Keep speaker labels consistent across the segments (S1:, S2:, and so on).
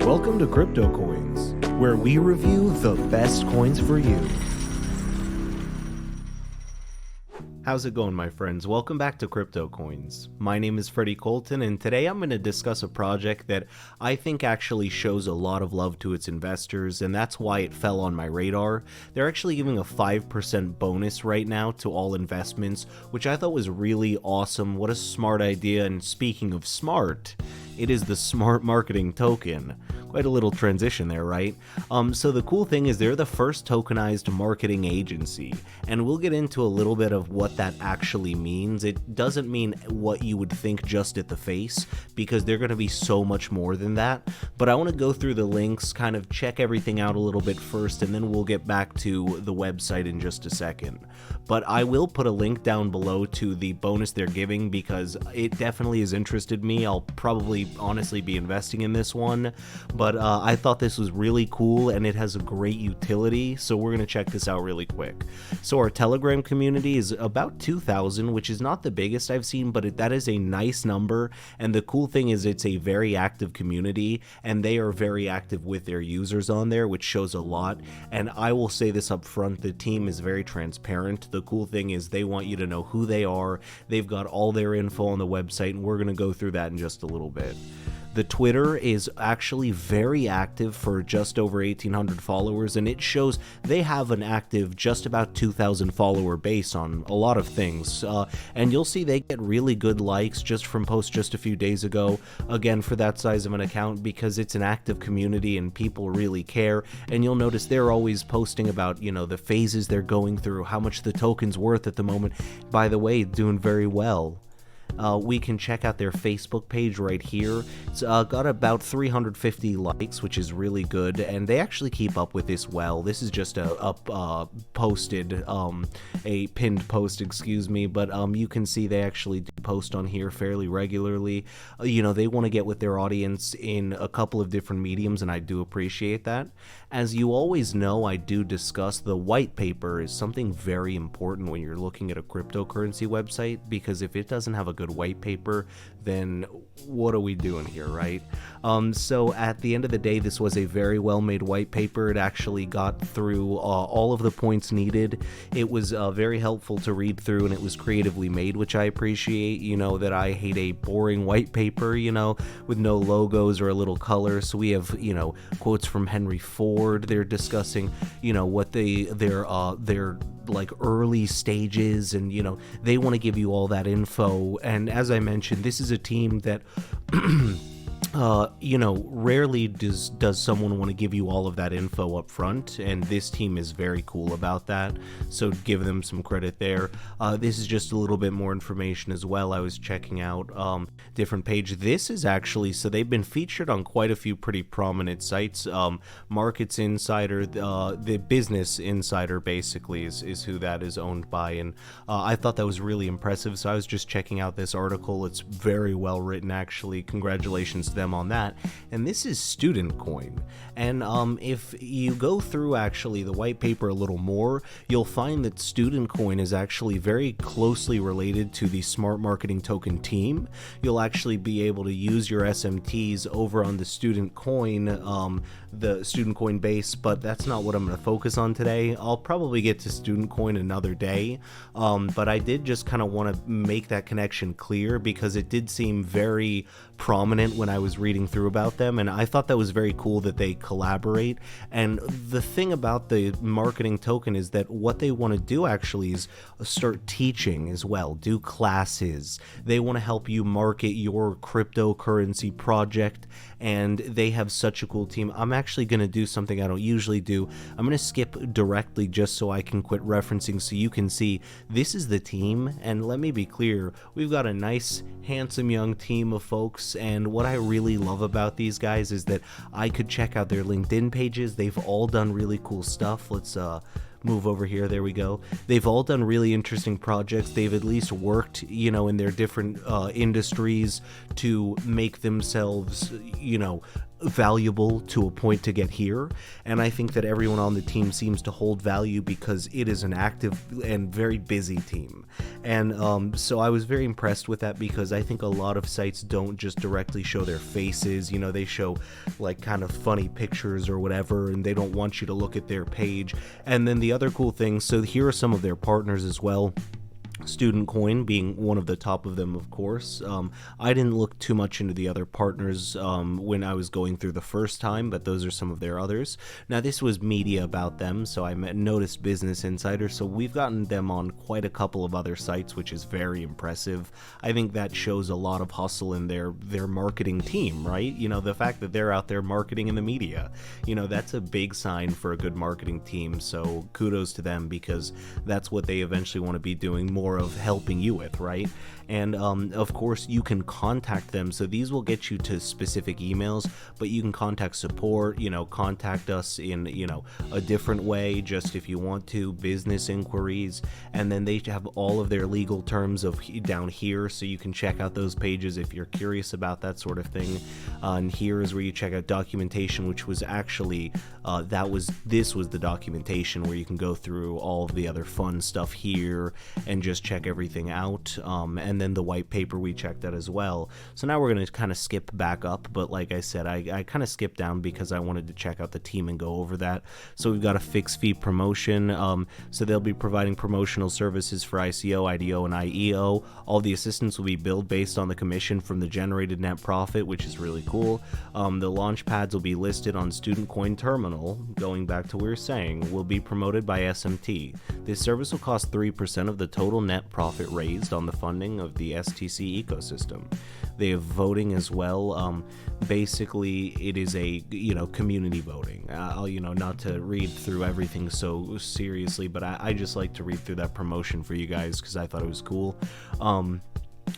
S1: Welcome to CryptoCoins, where we review the best coins for you. How's it going, my friends? Welcome back to CryptoCoins. My name is Freddie Colton, and today I'm going to discuss a project that I think actually shows a lot of love to its investors, and that's why it fell on my radar. They're actually giving a 5% bonus right now to all investments, which I thought was really awesome. What a smart idea, and speaking of smart, it is the Smart Marketing Token. Quite a little transition there, right? So the cool thing is they're the first tokenized marketing agency, and we'll get into a little bit of what that actually means. It doesn't mean what you would think just at the face, because they're going to be so much more than that. But I want to go through the links, kind of check everything out a little bit first, and then we'll get back to the website in just a second. But I will put a link down below to the bonus they're giving, because it definitely has interested me. I'll probably honestly be investing in this one, but I thought this was really cool and it has a great utility, so we're going to check this out really quick. So our Telegram community is about 2,000, which is not the biggest I've seen, but that is a nice number, and the cool thing is it's a very active community, and they are very active with their users on there, which shows a lot. And I will say this up front, the team is very transparent. The cool thing is they want you to know who they are. They've got all their info on the website, and we're going to go through that in just a little bit. The Twitter is actually very active for just over 1,800 followers, and it shows they have an active just about 2,000 follower base on a lot of things. And you'll see they get really good likes just from posts just a few days ago, again, for that size of an account, because it's an active community and people really care. And you'll notice they're always posting about, you know, the phases they're going through, how much the token's worth at the moment. By the way, doing very well. We can check out their Facebook page right here. It's got about 350 likes, which is really good, and they actually keep up with this well. This is just a pinned post, excuse me, but you can see they actually do post on here fairly regularly. You know, they want to get with their audience in a couple of different mediums, and I do appreciate that. As you always know, I do discuss the white paper is something very important when you're looking at a cryptocurrency website, because if it doesn't have a good white paper, then what are we doing here, right? So at the end of the day, this was a very well made white paper. It actually got through all of the points needed. It was very helpful to read through, and it was creatively made, which I appreciate. You know that I hate a boring white paper, you know, with no logos or a little color. So we have, you know, quotes from Henry Ford. They're discussing, you know, what their like early stages, and you know, they want to give you all that info. And as I mentioned, this is a team that you know, rarely does someone want to give you all of that info up front, and this team is very cool about that, so give them some credit there. This is just a little bit more information as well. I was checking out different page. This is actually, so they've been featured on quite a few pretty prominent sites. Markets Insider, the Business Insider basically is who that is owned by, and I thought that was really impressive, so I was just checking out this article. It's very well written, actually. Congratulations to them on that. And this is Studentcoin, and if you go through actually the white paper a little more, you'll find that Studentcoin is actually very closely related to the Smart Marketing Token team. You'll actually be able to use your SMTs over on the Studentcoin base, but that's not what I'm going to focus on today. I'll probably get to Studentcoin another day, but I did just kind of want to make that connection clear, because it did seem very prominent when I was reading through about them, and I thought that was very cool that they collaborate. And the thing about the marketing token is that what they want to do actually is start teaching as well, do classes. They want to help you market your cryptocurrency project, and they have such a cool team. I'm actually going to do something I don't usually do. I'm going to skip directly just so I can quit referencing, so you can see this is the team. And let me be clear, we've got a nice, handsome young team of folks, and what I really love about these guys is that I could check out their LinkedIn pages. They've all done really cool stuff. Let's move over here. There we go. They've all done really interesting projects. They've at least worked, in their different industries to make themselves, valuable to a point to get here. And I think that everyone on the team seems to hold value because it is an active and very busy team. And so I was very impressed with that, because I think a lot of sites don't just directly show their faces. They show like kind of funny pictures or whatever, and they don't want you to look at their page. And then the other cool thing, so here are some of their partners as well. Studentcoin being one of the top of them, of course. I didn't look too much into the other partners when I was going through the first time, but those are some of their others. Now, this was media about them, so I noticed Business Insider, so we've gotten them on quite a couple of other sites, which is very impressive. I think that shows a lot of hustle in their marketing team, right? The fact that they're out there marketing in the media, that's a big sign for a good marketing team, so kudos to them, because that's what they eventually want to be doing more of, helping you with, right? And of course you can contact them, so these will get you to specific emails, but you can contact support, contact us in a different way, just if you want to, business inquiries. And then they have all of their legal terms down here, so you can check out those pages if you're curious about that sort of thing. And here is where you check out documentation, which was actually this was the documentation where you can go through all of the other fun stuff here and just check everything out. And then the white paper we checked out as well. So now we're going to kind of skip back up, but like I said, I kind of skipped down because I wanted to check out the team and go over that. So we've got a fixed fee promotion. So they'll be providing promotional services for ICO, IDO, and IEO. All the assistance will be billed based on the commission from the generated net profit, which is really cool. The launch pads will be listed on Studentcoin terminal. Going back to what we were saying, will be promoted by SMT. This service will cost 3% of the total net profit raised on the funding of the STC ecosystem. They have voting as well. Basically, it is a community voting. I'll not to read through everything so seriously, but I just like to read through that promotion for you guys because I thought it was cool.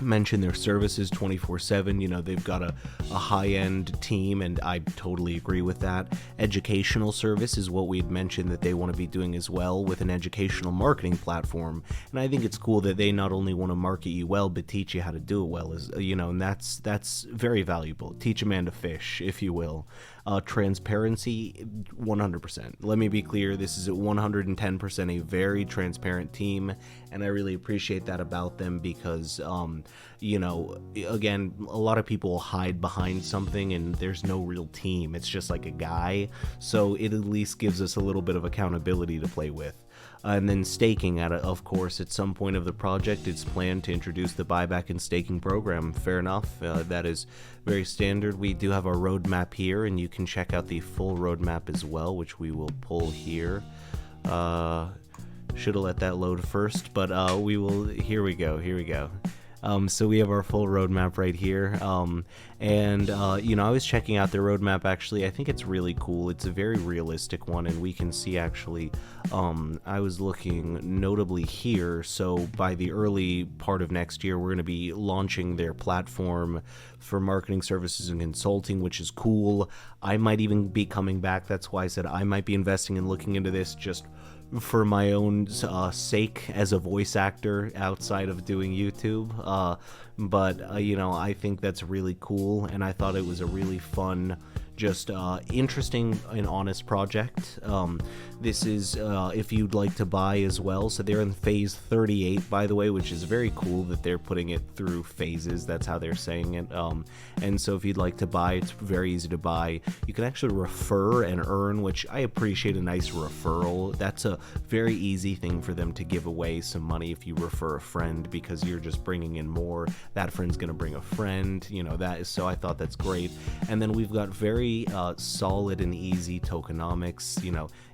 S1: Mention their services 24/7. They've got a high-end team, and I totally agree with that. Educational service is what we'd mentioned that they want to be doing as well, with an educational marketing platform. And I think it's cool that they not only want to market you well, but teach you how to do it well, and that's very valuable. Teach a man to fish, if you will. Transparency, 100%. Let me be clear, this is at 110% a very transparent team, and I really appreciate that about them because, again, a lot of people hide behind something and there's no real team. It's just like a guy, so it at least gives us a little bit of accountability to play with. And then staking, of course, at some point of the project, it's planned to introduce the buyback and staking program. Fair enough. That is very standard. We do have our roadmap here, and you can check out the full roadmap as well, which we will pull here. Should have let that load first, but we will. Here we go. So we have our full roadmap right here. I was checking out their roadmap actually. I think it's really cool. It's a very realistic one, and we can see actually, I was looking notably here. So by the early part of next year, we're going to be launching their platform for marketing services and consulting, which is cool. I might even be coming back. That's why I said I might be investing and looking into this just for my own sake as a voice actor outside of doing YouTube. But I think that's really cool, and I thought it was a really fun, just interesting and honest project. This is if you'd like to buy as well. So they're in phase 38, by the way, which is very cool that they're putting it through phases. That's how they're saying it. And so if you'd like to buy, it's very easy to buy. You can actually refer and earn, which I appreciate a nice referral. That's a very easy thing for them to give away some money if you refer a friend, because you're just bringing in more. That friend's going to bring a friend, so I thought that's great. And then we've got very solid and easy tokenomics.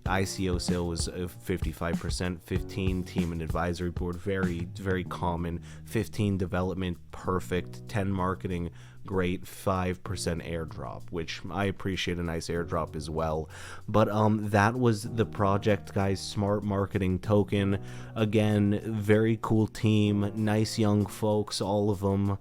S1: ICO sale was 55%, 15 team and advisory board, very, very common, 15 development, perfect, 10 marketing, great, 5% airdrop, which I appreciate a nice airdrop as well. But that was the project, guys. Smart marketing token. Again, very cool team, nice young folks, all of them.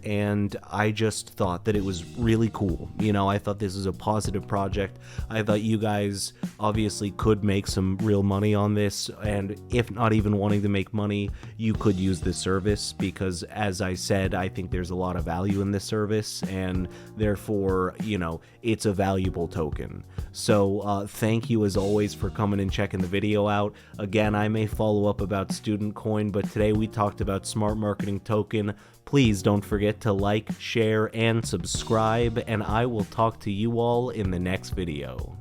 S1: And I just thought that it was really cool. I thought this was a positive project. I thought you guys obviously could make some real money on this, and if not even wanting to make money, you could use this service because, as I said, I think there's a lot of value in this service, and therefore, you know, it's a valuable token. So thank you as always for coming and checking the video out. Again, I may follow up about Studentcoin, but today we talked about Smart Marketing Token. Please don't forget to like, share, and subscribe, and I will talk to you all in the next video.